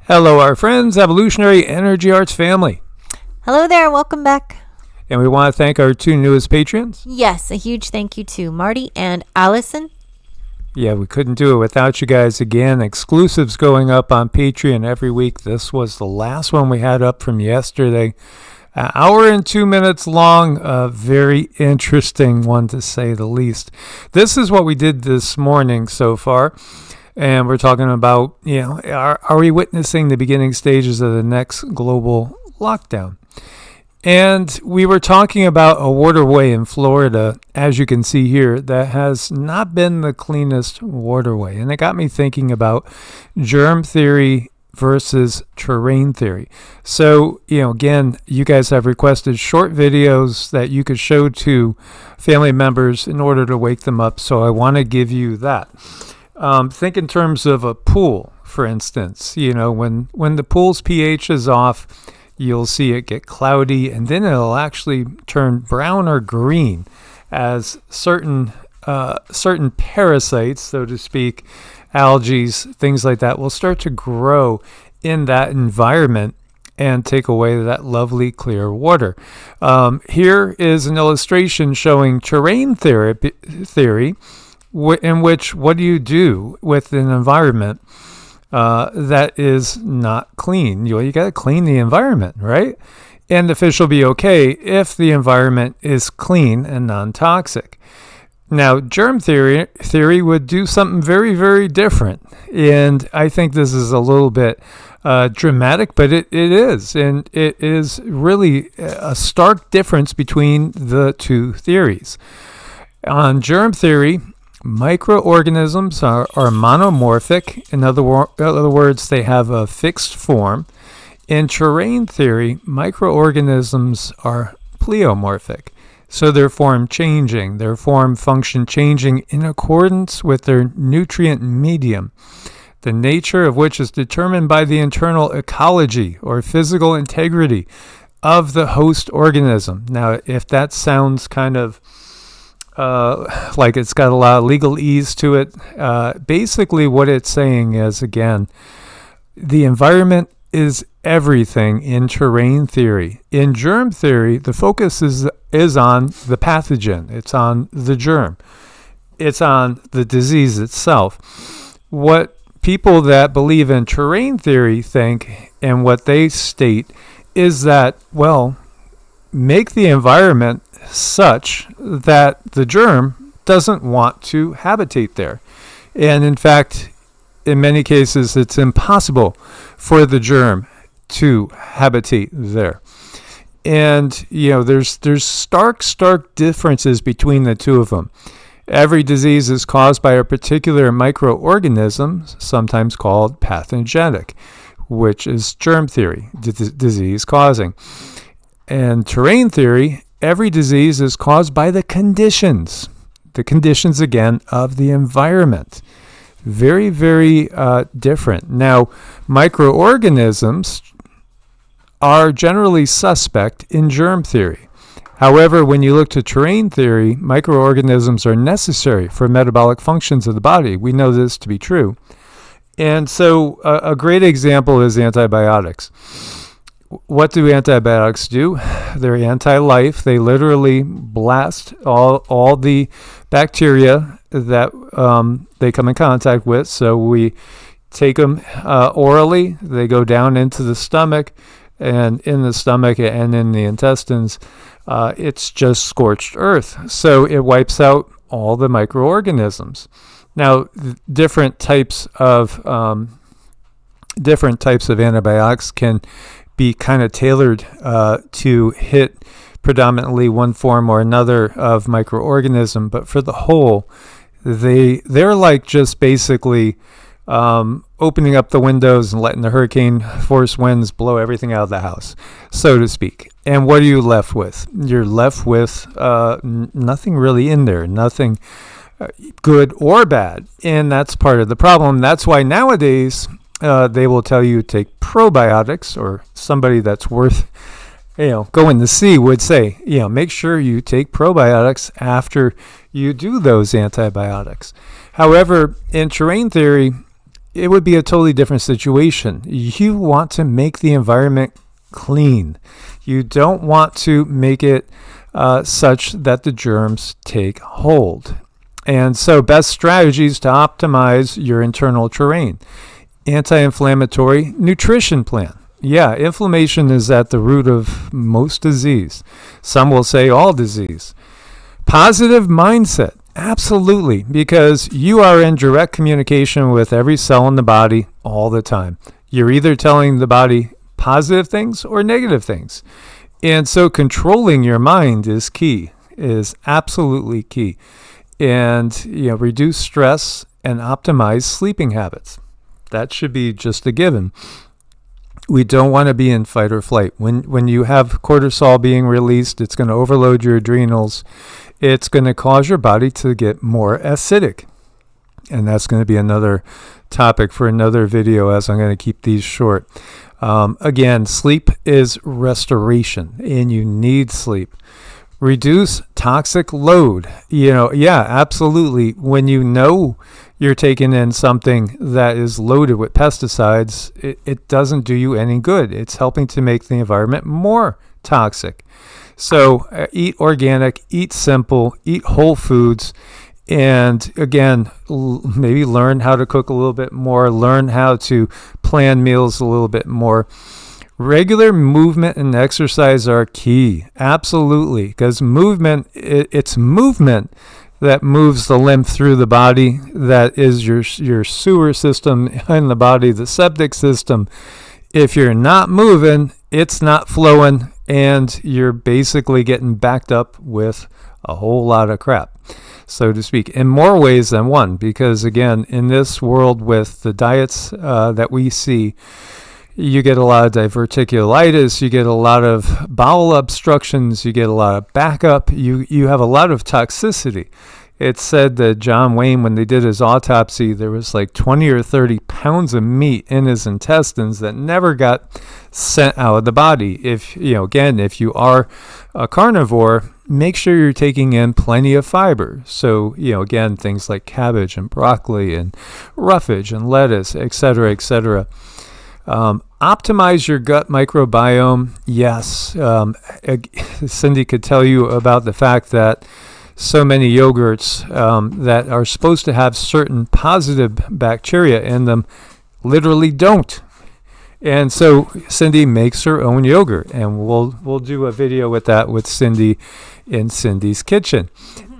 Hello, our friends, Evolutionary Energy Arts family. Hello there, welcome back. And we want to thank our two newest patrons. Yes, a huge thank you to Marty and Allison. Yeah, we couldn't do it without you guys again. Exclusives going up on Patreon every week. This was the last one we had up from yesterday. An hour and 2 minutes long. A very interesting one, to say the least. This is what we did this morning so far. And we're talking about, are we witnessing the beginning stages of the next global lockdown? And we were talking about a waterway in Florida, as you can see here, that has not been the cleanest waterway. And it got me thinking about germ theory versus terrain theory. So, again, you guys have requested short videos that you could show to family members in order to wake them up. So I want to give you that. Think in terms of a pool, for instance. When the pool's pH is off, you'll see it get cloudy, and then it'll actually turn brown or green as certain parasites, so to speak, algae, things like that, will start to grow in that environment and take away that lovely clear water. Here is an illustration showing terrain theory, in which what do you do with an environment that is not clean? You got to clean the environment, right? And the fish will be okay if the environment is clean and non-toxic. Now, germ theory would do something very, very different. And I think this is a little bit dramatic, but it is. And it is really a stark difference between the two theories. On germ theory, microorganisms are monomorphic. In other words, they have a fixed form. In terrain theory, microorganisms are pleomorphic. So their form changing, their form function changing in accordance with their nutrient medium, the nature of which is determined by the internal ecology or physical integrity of the host organism. Now, if that sounds kind of like it's got a lot of legalese to it, basically what it's saying is, again, the environment is everything in terrain theory. In germ theory, the focus is on the pathogen. It's on the germ. It's on the disease itself. What people that believe in terrain theory think, and what they state, is that, make the environment such that the germ doesn't want to habitate there. And in fact, in many cases, it's impossible for the germ to habitate there. And, there's stark differences between the two of them. Every disease is caused by a particular microorganism, sometimes called pathogenic, which is germ theory, disease causing. And terrain theory, every disease is caused by the conditions again of the environment. Very, very different. Now, microorganisms are generally suspect in germ theory. However, when you look to terrain theory, microorganisms are necessary for metabolic functions of the body. We know this to be true. And so a great example is antibiotics. What do antibiotics do? They're anti-life. They literally blast all the bacteria that they come in contact with. So we take them orally. They go down into the stomach, and in the stomach and in the intestines, it's just scorched earth. So it wipes out all the microorganisms. Now, different types of antibiotics can be kind of tailored to hit predominantly one form or another of microorganism, but for the whole, they're like just basically opening up the windows and letting the hurricane force winds blow everything out of the house, so to speak. And what are you left with? You're left with nothing really in there, nothing good or bad, and that's part of the problem. That's why nowadays they will tell you to take probiotics, or somebody that's worth going to see would say, make sure you take probiotics after you do those antibiotics. However, in terrain theory, it would be a totally different situation. You want to make the environment clean. You don't want to make it such that the germs take hold. And so best strategies to optimize your internal terrain. Anti-inflammatory nutrition plan. Yeah, inflammation is at the root of most disease. Some will say all disease. Positive mindset. Absolutely, because you are in direct communication with every cell in the body all the time. You're either telling the body positive things or negative things. And so controlling your mind is key, is absolutely key. And, reduce stress and optimize sleeping habits. That should be just a given. We don't want to be in fight or flight. When you have cortisol being released, it's going to overload your adrenals. It's going to cause your body to get more acidic. And that's going to be another topic for another video, as I'm going to keep these short. Again, sleep is restoration, and you need sleep. Reduce toxic load. Absolutely. When you know you're taking in something that is loaded with pesticides, it doesn't do you any good. It's helping to make the environment more toxic. So eat organic, eat simple, eat whole foods, and again, maybe learn how to cook a little bit more, learn how to plan meals a little bit more. Regular movement and exercise are key, absolutely, because movement, it's movement that moves the lymph through the body, that is your sewer system in the body, the septic system. If you're not moving, it's not flowing, and you're basically getting backed up with a whole lot of crap, so to speak, in more ways than one, because again, in this world with the diets that we see, you get a lot of diverticulitis, you get a lot of bowel obstructions, you get a lot of backup, you have a lot of toxicity. It's said that John Wayne, when they did his autopsy, there was like 20 or 30 pounds of meat in his intestines that never got sent out of the body. If you are a carnivore, make sure you're taking in plenty of fiber. So, again, things like cabbage and broccoli and roughage and lettuce, etc., etc. Optimize your gut microbiome. Yes, Cindy could tell you about the fact that so many yogurts that are supposed to have certain positive bacteria in them literally don't. And so Cindy makes her own yogurt, and we'll do a video with that with Cindy in Cindy's kitchen.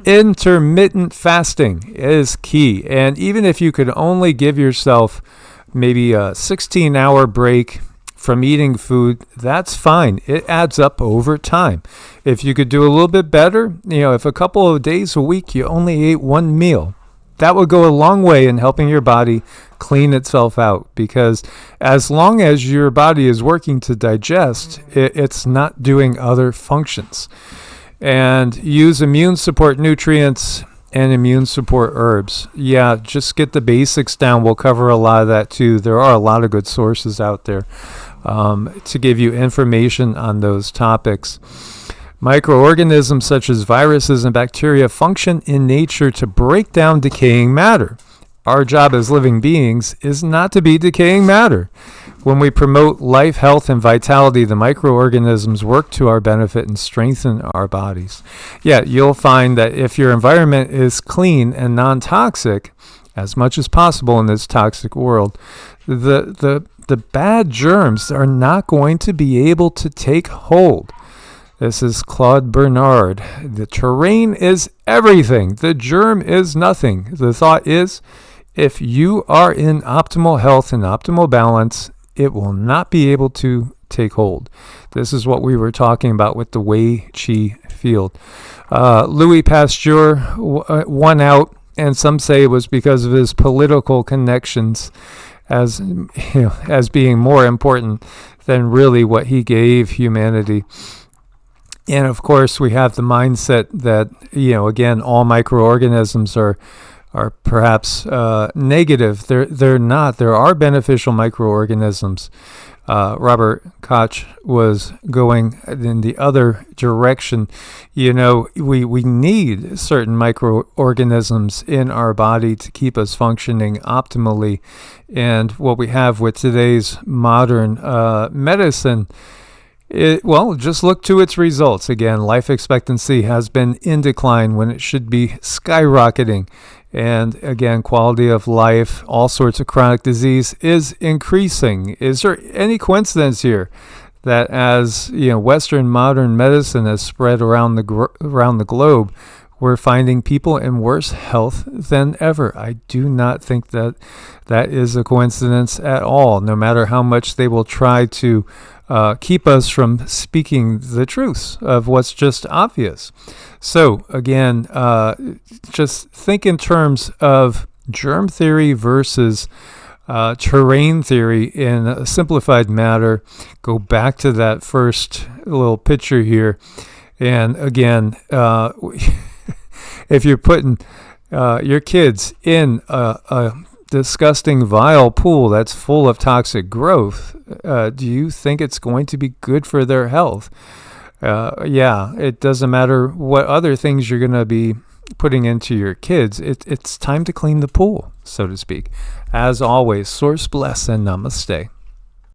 Intermittent fasting is key, and even if you could only give yourself maybe a 16-hour break from eating food, that's fine. It adds up over time. If you could do a little bit better, if a couple of days a week you only ate one meal, that would go a long way in helping your body clean itself out, because as long as your body is working to digest, it's not doing other functions. And use immune support nutrients and immune support herbs. Yeah, just get the basics down. We'll cover a lot of that too. There are a lot of good sources out there to give you information on those topics. Microorganisms such as viruses and bacteria function in nature to break down decaying matter. Our job as living beings is not to be decaying matter. When we promote life, health, and vitality, the microorganisms work to our benefit and strengthen our bodies. Yeah, you'll find that if your environment is clean and non-toxic, as much as possible in this toxic world, the bad germs are not going to be able to take hold. This is Claude Bernard. The terrain is everything. The germ is nothing. The thought is, if you are in optimal health and optimal balance, it will not be able to take hold. This is what we were talking about with the Wei Qi field. Louis Pasteur won out, and some say it was because of his political connections as being more important than really what he gave humanity. And of course, we have the mindset that, again, all microorganisms are are perhaps negative. They're not. There are beneficial microorganisms. Robert Koch was going in the other direction. You know, we need certain microorganisms in our body to keep us functioning optimally. And what we have with today's modern medicine, just look to its results. Again, life expectancy has been in decline when it should be skyrocketing. And again, quality of life, all sorts of chronic disease is increasing. Is there any coincidence here that as Western modern medicine has spread around the globe, we're finding people in worse health than ever? I do not think that is a coincidence at all, no matter how much they will try to keep us from speaking the truth of what's just obvious. So again, just think in terms of germ theory versus terrain theory in a simplified matter. Go back to that first little picture here. And again, if you're putting your kids in a disgusting, vile pool that's full of toxic growth, do you think it's going to be good for their health? It doesn't matter what other things you're going to be putting into your kids. It's time to clean the pool, so to speak. As always, source bless and namaste.